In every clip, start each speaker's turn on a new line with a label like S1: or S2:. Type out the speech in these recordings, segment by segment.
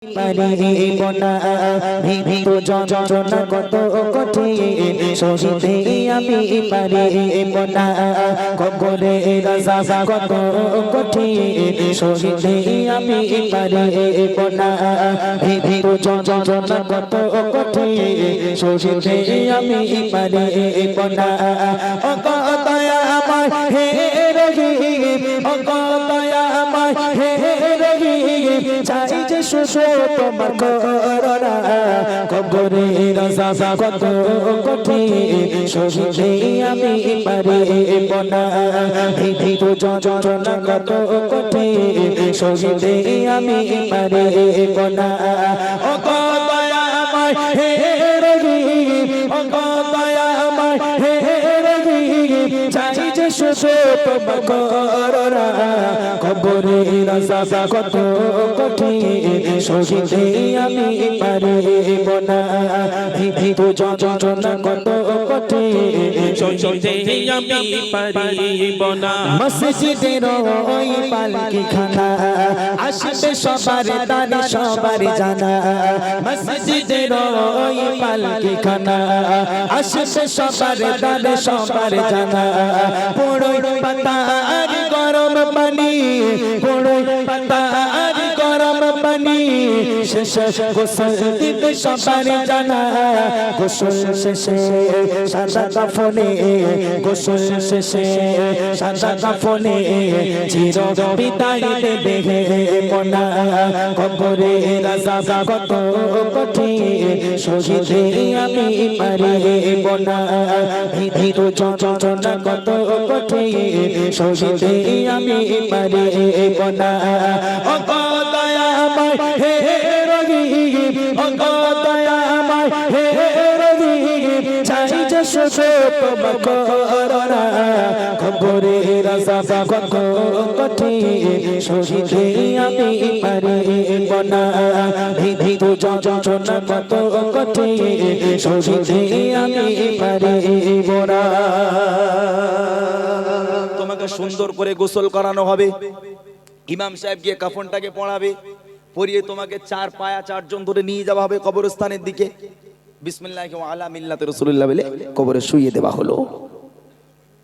S1: পারিব না ভিত যন্ত্রণা কত কঠিন সহিতে আমি পারিব না কবরে রাজা কত কঠিন সহিতে আমি পারিব না ভিত যন্ত্রণা কত কঠিন সহিতে আমি পারিব না ও দয়া আমার হে রহিম ও দয়া আমার হে রহিম চাই যে সুসো তোমার করোনা কবরে রাজা কত কঠিন সহিতে আমি পারিব না ভিত যন্ত্রণা কত কঠিন সহিতে আমি পারিব না ও দয়া আমার হে রহিম ও দয়া আমার হে রহিম চাই যে সুসো তোমার করোনা কবরে রাজা কত কঠিন সহিতে আমি পারিব না ভিত যন্ত্রণা কত কঠিন
S2: সহিতে আমি পারিব না
S1: মসজিদের ওই পালকি খানা আসবে সবার তারে সবার জানা মসজিদের ওই পালকি খানা আসবে সবার তারে সবার জানা পোড়ই পাতা আর গরম পানি পোড়ই পাতা আর গরম পানি শেষে গোসল দিবে সবার জানা গোসল শেষে সাদা কাফনে গোসল শেষে সাদা কাফনে চির বিদায় দেবে মনা কবরে রাজা কত কঠিন সহিতে আমি পারিব না ভিত যন্ত্রণা কত কঠিন সহিতে আমি পারিব না ও দয়া আমার হে রহিম ও দয়া আমার হে রহিম চাই যে সুসো তোমার করোনা কবরে রাজা কত কঠিন সহিতে আমি পারিব না ভিত যন্ত্রণা কত কঠিন সহিতে আমি পারিব না
S3: তোমাকে সুন্দর করে গোসল করানো হবে ইমাম সাহেব গিয়ে কাফনটাকে পড়াবে পরিয়ে তোমাকে চার পায়া চারজন ধরে নিয়ে যাওয়া হবে কবরস্থানের দিকে বিসমিল্লাহি ওয়া আলা মিল্লাতি রাসূলুল্লাহ বলে কবরে শুইয়ে দেওয়া হলো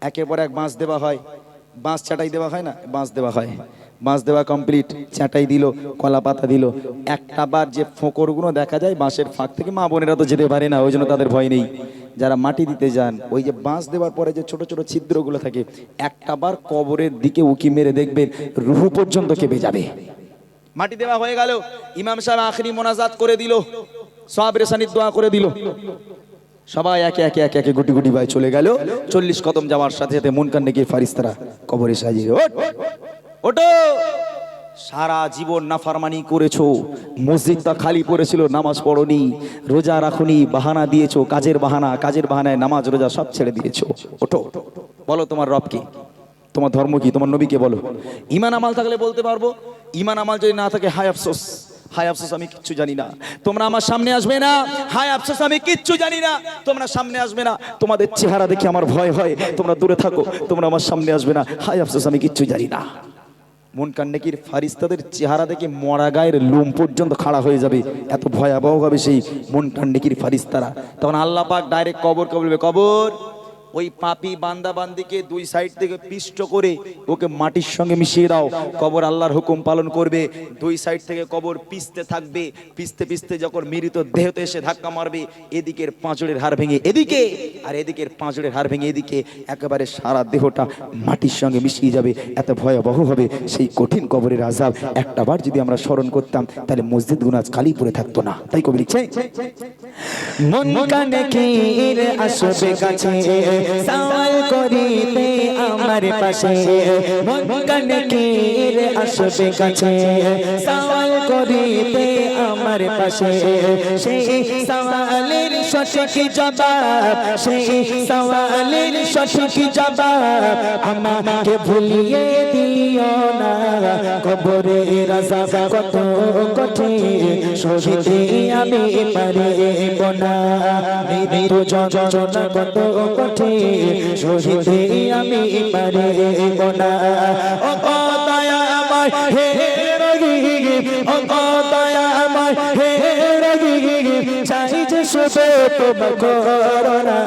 S3: একের পর এক বাঁশ দেওয়া হয় বাঁশ চাটাই দেওয়া হয় না বাঁশ দেওয়া হয় বাঁশ দেওয়া কমপ্লিট চাটাই দিল কলা পাতা দিল একটা বার যে ফোঁকরগুলো দেখা যায় বাঁশের ফাঁক থেকে মা বোনেরা তো যেতে পারে না ওই জন্য তাদের ভয় নেই যারা মাটি দিতে যান ওই যে বাঁশ দেওয়ার পরে যে ছোট ছোট ছিদ্রগুলো থাকে একটা বার কবরের দিকে উকি মেরে দেখবেন রুহু পর্যন্ত কেঁপে যাবে মাটি দেওয়া হয়ে গেল ইমাম সাহেব আখেরি মোনাজাত করে দিল সব রেশানির দোয়া করে দিল সবাই একে একে একে একে গুটি গুটি ভাই চলে গেল 40 কদম যাওয়ার সাথে সাথে মুনকার নেকির ফারিস্তারা কবরে সাজিয়ে ওঠো সারা জীবন নাফরমানি করেছো মসজিদটা খালি পড়েছিল নামাজ পড়োনি রোজা রাখুনি বাহানা দিয়েছো কাজের বাহানায় নামাজ রোজা সব ছেড়ে দিয়েছো ওঠো বলো তোমার রব কি তোমার ধর্ম কি তোমার নবীকে বলো ঈমান আমাল থাকলে বলতে পারবো ঈমান আমাল যদি না থাকে হায় আফসোস আমি কিচ্ছু জানি না তোমরা আমার সামনে আসবে না হায় আফসোস আমি কিচ্ছু জানি না তোমরা সামনে আসবে না তোমাদের চেহারা দেখে আমার ভয় হয় তোমরা দূরে থাকো তোমরা আমার সামনে আসবে না হায় আফসোস আমি কিচ্ছু জানি না মুনকার নেকির ফারিস্তাদের চেহারা দেখে মরা গায়ের লোম পর্যন্ত খাড়া হয়ে যাবে এত ভয়াবহ হবে সেই মুনকার নেকির ফারিস্তারা তখন আল্লাহ পাক ডাইরেক্ট কবর বলবে কবর ওই পাপী বান্দা বান্দিকে দুই সাইড থেকে পিষ্ট করে ওকে মাটির সঙ্গে মিশিয়ে দাও কবর আল্লাহর হুকুম পালন করবে দুই সাইড থেকে কবর পিছতে থাকবে পিছতে যখন মৃত দেহতে এসে ধাক্কা মারবে এদিকের পাঁজরের হাড় ভেঙে এদিকে আর এদিকের পাঁজরের হাড় ভেঙে এদিকে একেবারে সারা দেহটা মাটির সঙ্গে মিশিয়ে যাবে এত ভয়াবহ হবে সেই কঠিন কবরের আযাব একটাবার যদি আমরা স্মরণ করতাম তাহলে মসজিদ গুনাহ খালি পড়ে থাকতো না তাই কবি লিখছে
S1: মুনকার নেকির আসবে কাছে সওয়াল করিতে আমার পাশে মুনকার নেকির আসবে কাছে সওয়াল করিতে আমার পাশে সেই সওয়ালের সঠিক জবাব সেই সওয়ালের সঠিক জবাব আমাকে ভুলিয়ে দিও না কবরে রাজা কত কঠিন সহিতে আমি পারিব না মৃত্যু যন্ত্রণা কত কঠিন সহিতে আমি পারিব না ও দয়া আমার হে রগি ও দয়াময় হে রগি চাই যে শুধু তোমার করোনা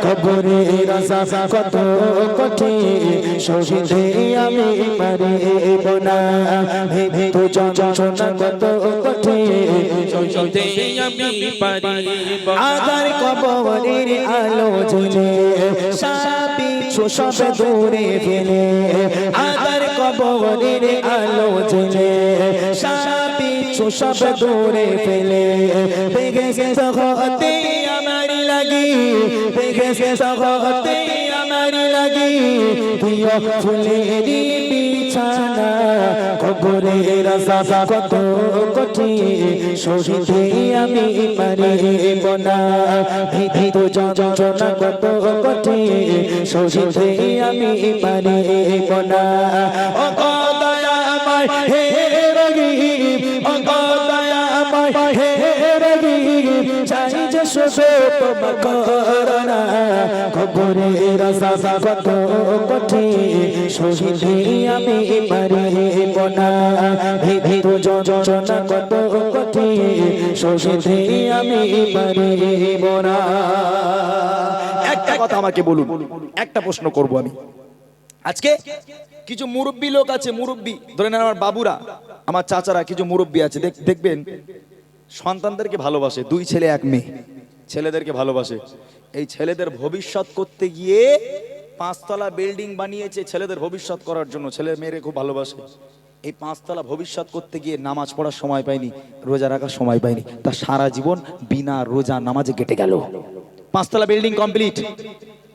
S1: কবরে রাজা কত কঠিন সহিতে আমি পারিব না হে তো যন্ত্রণা কত কঠিন
S2: সহিতে আমি পারিব না।
S1: আধার কবরের আলো জ্বলে সাপি সব দূরে ফেলে আধার কবরের আলো জ্বলে সাপি সব দূরে ফেলে বেগে সহতে আমারি লাগি বেগে সহতে আমারি লাগি প্রিয় ফুলেরি বিছানা কবরের রাজা কত কঠিন সহিতে আমি পারিব না ভীত যন্ত্রণা কত কঠিন সহিতে আমি পারিব না ও দয়াময় হে রহিম ও দয়াময় হে রহিম চাই যে শুধু তোমার করোনা কবরের রাজা কত কঠিন সহিতে আমি পারিব না ভীত যন্ত্রণা কত কঠিন সহিতে আমি পারিব না।
S3: একটা কথা আমাকে বলুন, একটা প্রশ্ন করব আমি। আজকে কিছু মুরব্বী লোক আছে, মুরব্বী ধরে নেন আমার বাবুরা, আমার চাচারা, কিছু মুরব্বী আছে, দেখবেন সন্তানদেরকে ভালোবাসে, 2 ছেলে 1 মেয়ে, ছেলেদেরকে ভালোবাসে। এই ছেলেদের ভবিষ্যৎ করতে গিয়ে 5 তলা বিল্ডিং বানিয়েছে ছেলেদের ভবিষ্যৎ করার জন্য, ছেলে মেয়েরে খুব ভালোবাসে। এই 5 তলা ভবিষ্যৎ করতে গিয়ে নামাজ পড়ার সময় পায়নি, রোজা রাখার সময় পায়নি, তার সারা জীবন বিনা রোজা নামাজে কেটে গেল। 5 তলা বিল্ডিং কমপ্লিট,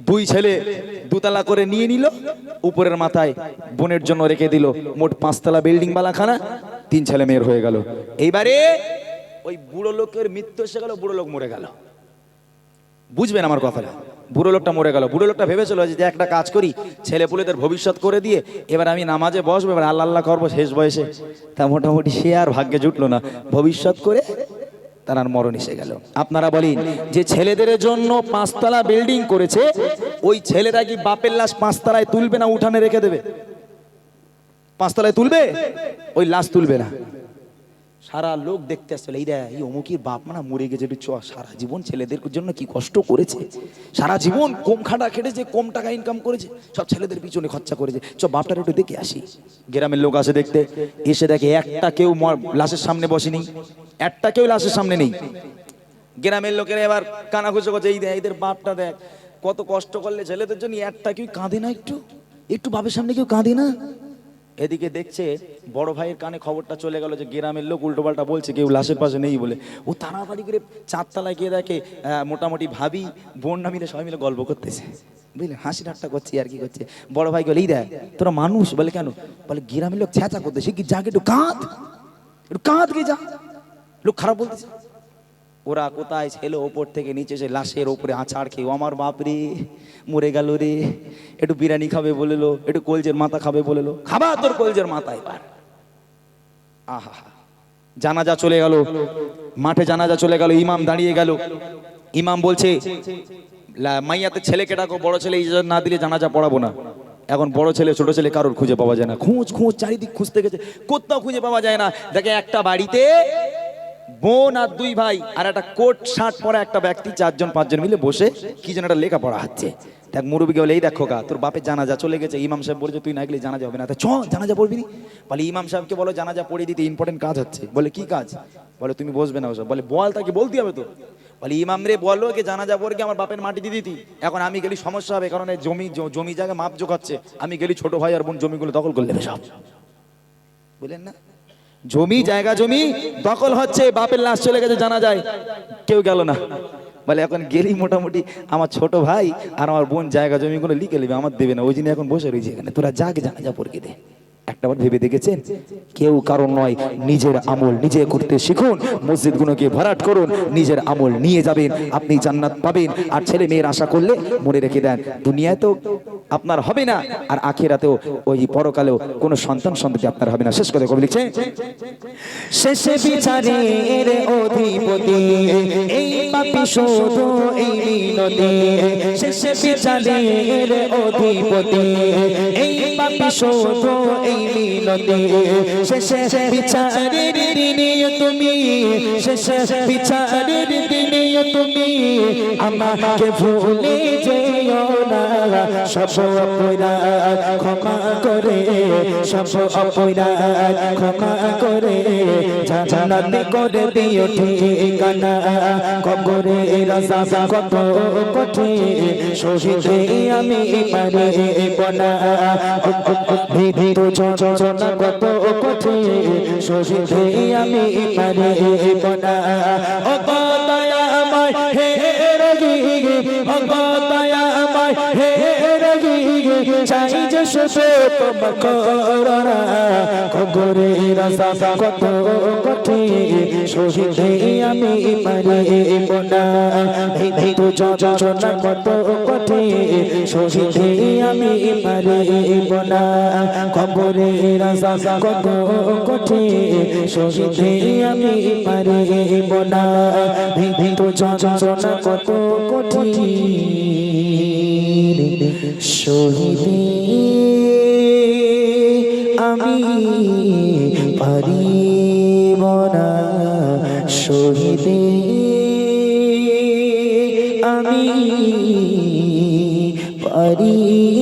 S3: 2 ছেলে 2 তলা করে নিয়ে নিল, উপরের মাথায় বোনের জন্য রেখে দিল, মোট 5 তলা বিল্ডিং বালাখানা, 3 ছেলে মেয়ের হয়ে গেল। এইবারে ওই বুড়ো লোকের মৃত্যু এসে গেল, বুড়ো লোক মরে গেল। বুঝবেন আমার কথাটা, বুড়ো লোকটা মরে গেল। বুড়ো লোকটা ভেবেছিল যে একটা কাজ করি, ছেলে পুলেদের ভবিষ্যৎ করে দিয়ে এবার আমি নামাজে বসবো, এবার আল্লাহ আল্লাহ করবো শেষ বয়সে। তা মোটামুটি সে আর ভাগ্যে জুটলো না, ভবিষ্যৎ করে তার আর মরণ এসে গেল। আপনারা বলেন যে ছেলেদের জন্য 5 তলা বিল্ডিং করেছে, ওই ছেলেরা কি বাপের লাশ 5 তলায় তুলবে না উঠানে রেখে দেবে? 5 তলায় তুলবে? ওই লাশ তুলবে না। সারা লোক দেখতে আসছিল, এই অমুকির বাপ মানা মরে গেছে, সারা জীবন ছেলেদের জন্য কি কষ্ট করেছে, সারা জীবন কম খাটা খেটেছে, কম টাকা ইনকাম করেছে, সব ছেলেদের পিছনে খরচা করেছে, বাপটার একটু দেখে আসি। গ্রামের লোক আসে দেখতে, এসে দেখে একটা কেউ লাশের সামনে বসেনি, একটা কেউ লাশের সামনে নেই। গ্রামের লোকেরা এবার কানাঘুষো করছে, এদের বাপটা দেখ কত কষ্ট করলে ছেলেদের জন্য, একটা কেউ কাঁদে না, একটু একটু বাপের সামনে কেউ কাঁদে না। এদিকে দেখছে বড় ভাইয়ের কানে খবরটা চলে গেল যে গ্রামের লোক উল্টোপাল্টা বলছে, কেউ লাশের পাশে নেই বলে। ও তাড়াতাড়ি করে 4 তলায় গিয়ে দেখে মোটামুটি ভাবি বোন না মিলে সবাই মিলে গল্প করতেছে, বুঝলে, হাসি ঠাট্টা করছে আর কি করছে। বড় ভাই বলে, দেখ তোরা মানুষ, বলে কেন? বলে গ্রামের লোক ছ্যাঁচা করতেছে, কি যাকে একটু কাঁদ গে যা, লোক খারাপ বলতেছে। ওরা কোথায় ছেলে ওপর থেকে নিচে এসে লাশের ওপরে আছাড় খেয়ে, আমার বাপরে মরে গেল রে, একটু বিরিয়ানি খাবে বলেলো, একটু কলজের মাথা খাবে বলেলো, খাবা তোর কলজের মাথা এবার। আহা, জানাজা চলে গেল, মাঠে জানাজা চলে গেল, ইমাম দাঁড়িয়ে গেল। ইমাম বলছে, মাইয়াতে ছেলেকে ডাকো, বড় ছেলে ইজাজত না দিলে জানাজা পড়াবো না। এখন বড় ছেলে ছোট ছেলে কারোর খুঁজে পাওয়া যায় না, খোঁজ চারিদিক খুঁজতে গেছে, কোথাও খুঁজে পাওয়া যায় না। দেখে একটা বাড়িতে বোন আর 2 ভাই আর একটা কোট শার্ট পরা একটা ব্যক্তি, 4-5 মিলে বসে কি যেন একটা লেখা পড়া হচ্ছে। দেখ মুরব্বীকে বলে, এই দেখো গা তোর বাপের জানাজা চলে গেছে, ইমাম সাহেব বলছে তুই না গেলে জানাজা হবে না, চ জানাজা পড়বি নি। বলে ইমাম সাহেবকে বলো জানাজা পড়িয়ে দিতে, ইম্পর্টেন্ট কাজ হচ্ছে। বলে কি কাজ? বলে তুমি বসবে না ওসব। বলে বল, তাকে বলতে হবে তো। বলে ইমাম রে বলো কি জানাজা পড়ে আমার বাপের মাটি দিয়ে দিতি, এখন আমি গেলি সমস্যা হবে, কারণ জমি জায়গা মাপ জোগাচ্ছে, আমি গেলি ছোট ভাই আর বোন জমিগুলো দখল করে নেবে সব। বলেন না, জমি জায়গা জমি দখল হচ্ছে, বাপের লাশ চলে গেছে, জানা যায় কেউ গেল না। বলে এখন গেলি মোটামুটি আমার ছোট ভাই আর আমার বোন জায়গা জমিগুলো লিখে নেবে, আমার দেবে না, ওই জন্য এখন বসে রয়েছে এখানে, তোরা যাকে জানাজা পড়ে দে। একটাবার ভেবে দেখেছেন? কেউ কারণ নয়, নিজের আমল নিজে করতে শিখুন, মসজিদগুলোকে ভরাট করুন, নিজের আমল নিয়ে যাবেন, আপনি জান্নাত পাবেন। আর ছেলে মেয়ের আশা করলে মনে রেখে দেন, দুনিয়ায় তো আপনার হবে না, আর আখিরাতেও ওই পরকালেও কোনো সন্তান সন্ততি আপনার হবে না। শেষ করে কবি লিখছে,
S1: শেষে বিচারের অধিপতি এই পাপী শুধু এই মিনতি, শেষে বিচারের অধিপতি এই পাপী শুধু এই এই মিনতি শেষে বিচারের দিনে তুমি শেষে বিচারের দিনে তুমি আমাকে ভুলে যেও না সব অপরাধ ক্ষমা করে সব অপরাধ ক্ষমা করে জান্নাতে করে দিও ঠিকানা কবরে রাজা কত কঠিন সহিতে আমি পারিব না ভীত যন্ত্রণা কত কঠিন সহিতে আমি পারিব না ও দয়াময় হে রবি ও দয়াময় হে রবি চাই যে শুধু তোমার করুণা কবরে রাজা কত কঠিন সহিতে আমি পারিব না ভীত যন্ত্রণা কত কঠিন সহিতে আমি পারিব না কবরে রাজা কত কঠিন সহিতে আমি পারিব না ভীত যন্ত্রণা কত কঠিন সহিতে আমি পারিব না সহিতে আমি পারি